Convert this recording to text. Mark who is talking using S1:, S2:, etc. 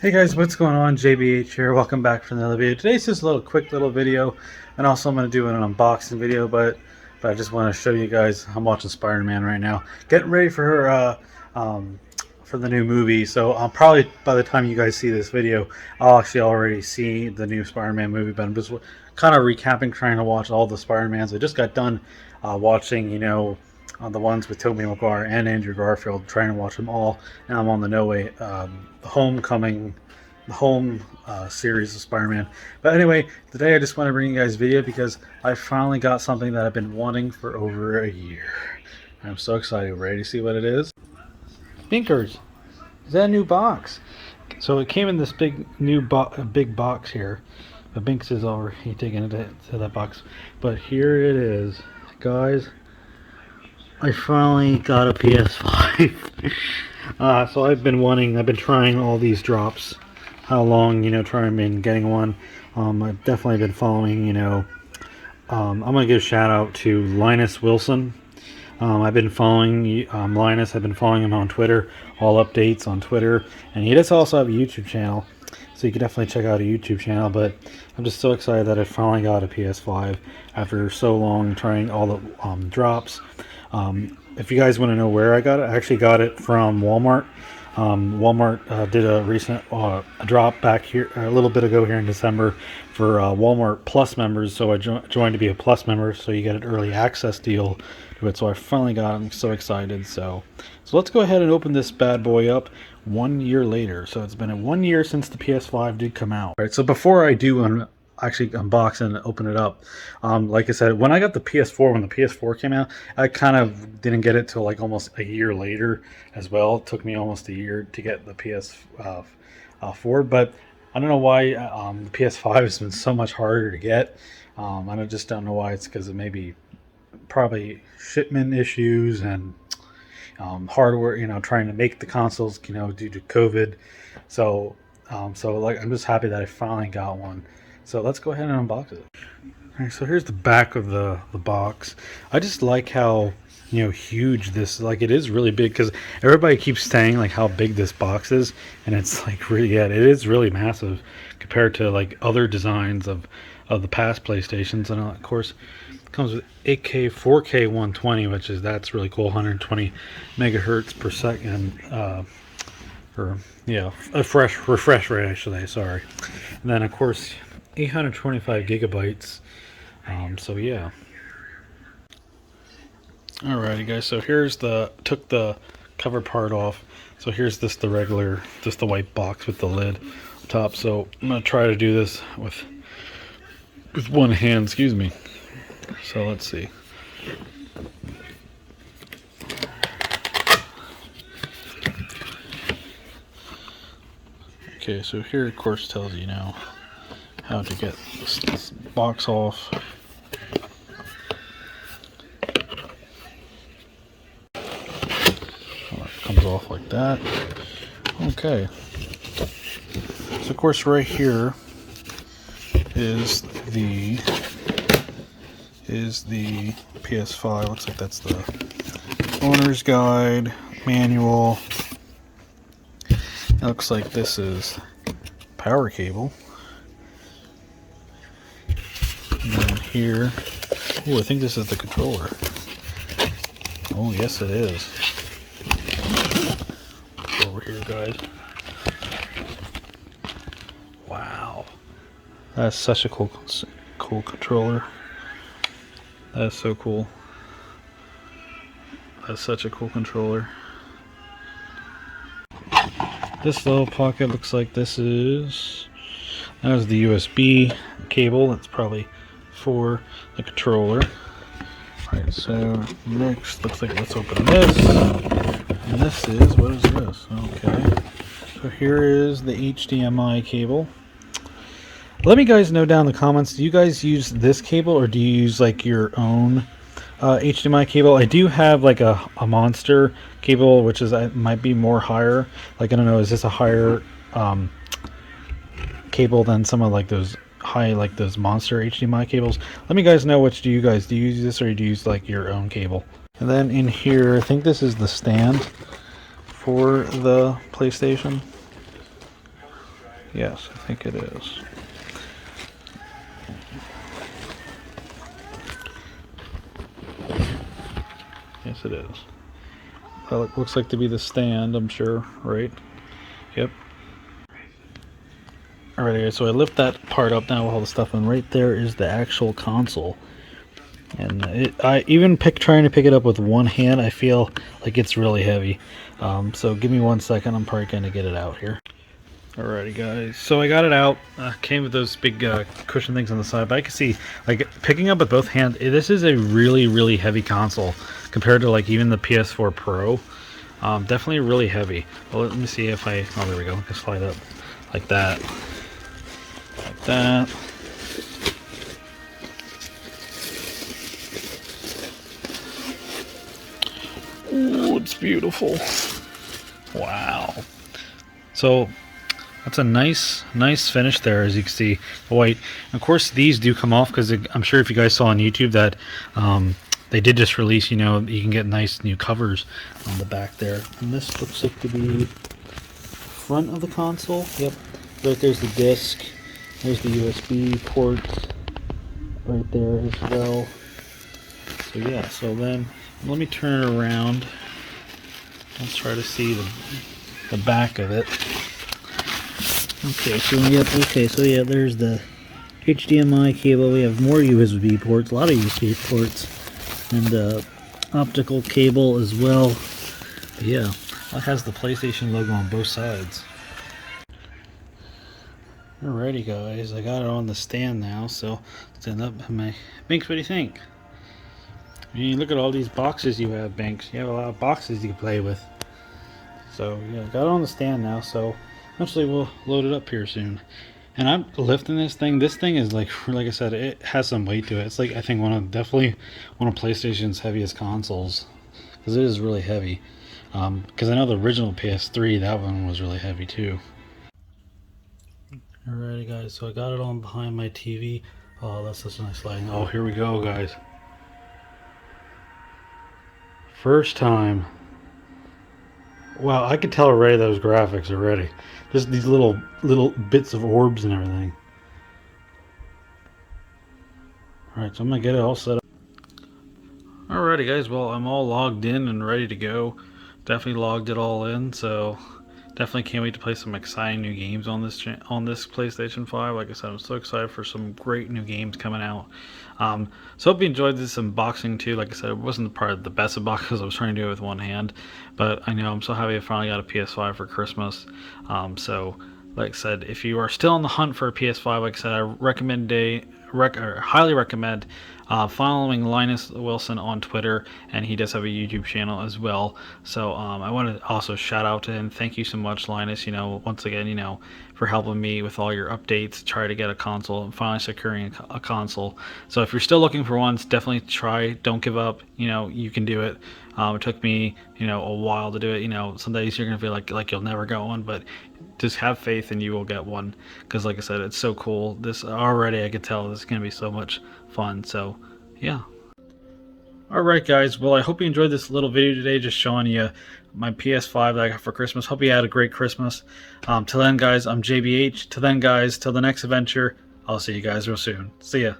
S1: Hey guys, what's going on? JBH here. Welcome back for another video. Today's just a quick little video, and also I'm going to do an unboxing video, but I just want to show you guys. I'm watching Spider-Man right now, getting ready for her for the new movie. So probably by the time you guys see this video, I'll actually already see the new Spider-Man movie. But I'm just kind of recapping, trying to watch all the Spider-Mans. I just got done watching, the ones with Tobey Maguire and Andrew Garfield, trying to watch them all. And I'm on the the home series of Spider-Man. But anyway, today I just want to bring you guys a video because I finally got something that I've been wanting for over a year. I'm so excited. Ready to see what it is? Binkers! Is that a new box? So it came in this big box here. But Binks is already taken into that box. But here it is, guys. I finally got a PS5. So I've been trying all these drops. How long, trying and getting one. I've definitely been following, I'm going to give a shout out to Linus Wilson. I've been following Linus. I've been following him on Twitter, all updates on Twitter. And he does also have a YouTube channel, so you can definitely check out a YouTube channel. But I'm just so excited that I finally got a PS5 after so long trying all the drops. If you guys want to know where I got it, I actually got it from Walmart. Walmart did a recent drop back here a little bit ago here in December for Walmart Plus members. So I joined to be a Plus member, so you get an early access deal to it. So I finally got it. I'm so excited. So let's go ahead and open this bad boy up 1 year later. So it's been 1 year since the PS5 did come out. All right, so before I do actually unbox and open it up, like I said, when I got the PS4, when the PS4 came out, I kind of didn't get it till like almost a year later as well. It took me almost a year to get the PS4, but I don't know why the PS5 has been so much harder to get. I just don't know why. It's because of maybe probably shipment issues and hardware, trying to make the consoles, due to COVID. So I'm just happy that I finally got one. So let's go ahead and unbox it. Alright, so here's the back of the box. I just like how huge this, like, it is really big, because everybody keeps saying like how big this box is, and it's like really, yeah, it is really massive compared to like other designs of the past PlayStations. And of course it comes with 8K 4K 120, that's really cool. 120 megahertz per second or yeah, a refresh rate, I should say, sorry. And then of course 825 gigabytes. So yeah. Alrighty guys, so here's took the cover part off. So here's the white box with the lid on top. So I'm gonna try to do this with one hand, excuse me. So let's see. Okay, so here of course tells you now how to get this box off. It comes off like that. Okay. So of course right here is the PS5. Looks like that's the owner's guide, manual. It looks like this is power cable. And then here, oh, I think this is the controller. Oh, yes, it is. Over here, guys. Wow, that's such a cool controller. That's so cool. That's such a cool controller. This little pocket looks like that is the USB cable. That's probably for the controller. Alright, so next looks like, let's open this. And this is, what is this? Okay. So here is the HDMI cable. Let me guys know down in the comments, do you guys use this cable or do you use like your own HDMI cable? I do have like a monster cable, which is might be more higher. Like, I don't know, is this a higher cable than some of like those those monster HDMI cables? Let me guys know which do you use this, or do you use like your own cable? And then in here, I think this is the stand for the PlayStation. Yes, I think it is. Yes, it is. Well, it looks like to be the stand, I'm sure, right? Yep. Alright, so I lift that part up now with all the stuff, and right there is the actual console. And I even trying to pick it up with one hand, I feel like it's really heavy. So give me 1 second, I'm probably going to get it out here. Alrighty guys, so I got it out. Came with those big cushion things on the side, but I can see, like, picking up with both hands, this is a really heavy console compared to like even the PS4 Pro. Definitely really heavy. Well, let me see if I, oh there we go, I can slide up like that. Like that. Ooh, it's beautiful. Wow. So that's a nice finish there, as you can see, the white. And of course, these do come off because I'm sure if you guys saw on YouTube that they did just release, you know, you can get nice new covers on the back there. And this looks like to be front of the console. Yep. Right there's the disc. There's the USB port right there as well. So yeah, so then let me turn it around. Let's try to see the back of it. Okay, so yep, so there's the HDMI cable. We have more USB ports, a lot of USB ports, and optical cable as well. But yeah, it has the PlayStation logo on both sides. Alrighty guys, I got it on the stand now, so stand up and Banks, what do you think? I mean, look at all these boxes you have, Banks. You have a lot of boxes you can play with. So yeah, got it on the stand now, so eventually we'll load it up here soon. And I'm lifting this thing. This thing is like I said, it has some weight to it. It's like, I think definitely one of PlayStation's heaviest consoles, because it is really heavy. Because I know the original PS3, that one was really heavy too. Alrighty guys, so I got it on behind my TV. Oh, that's such a nice lighting. Oh, here we go guys. First time. Wow, I could tell already those graphics already. Just these little bits of orbs and everything. Alright, so I'm gonna get it all set up. Alrighty guys, well, I'm all logged in and ready to go. Definitely logged it all in, so definitely can't wait to play some exciting new games on this PlayStation 5. Like I said, I'm so excited for some great new games coming out. So hope you enjoyed this unboxing too. Like I said, it wasn't part of the best unboxing because I was trying to do it with one hand, but I know I'm so happy I finally got a PS5 for Christmas. So like I said, if you are still on the hunt for a PS5, like I said, I highly recommend following Linus Wilson on Twitter, and he does have a YouTube channel as well. So I want to also shout out to him. Thank you so much, Linus. You know, once again, you know, for helping me with all your updates, try to get a console, and finally securing a console. So if you're still looking for ones, definitely try. Don't give up. You know, you can do it. It took me, you know, a while to do it. You know, some days you're gonna feel like you'll never get one, but just have faith and you will get one. Because like I said, it's so cool. This already, I could tell this is gonna be so much fun. So yeah. Alright guys, well I hope you enjoyed this little video today, just showing you my PS5 that I got for Christmas. Hope you had a great Christmas. Till then guys, I'm JBH. Till then guys, till the next adventure, I'll see you guys real soon. See ya.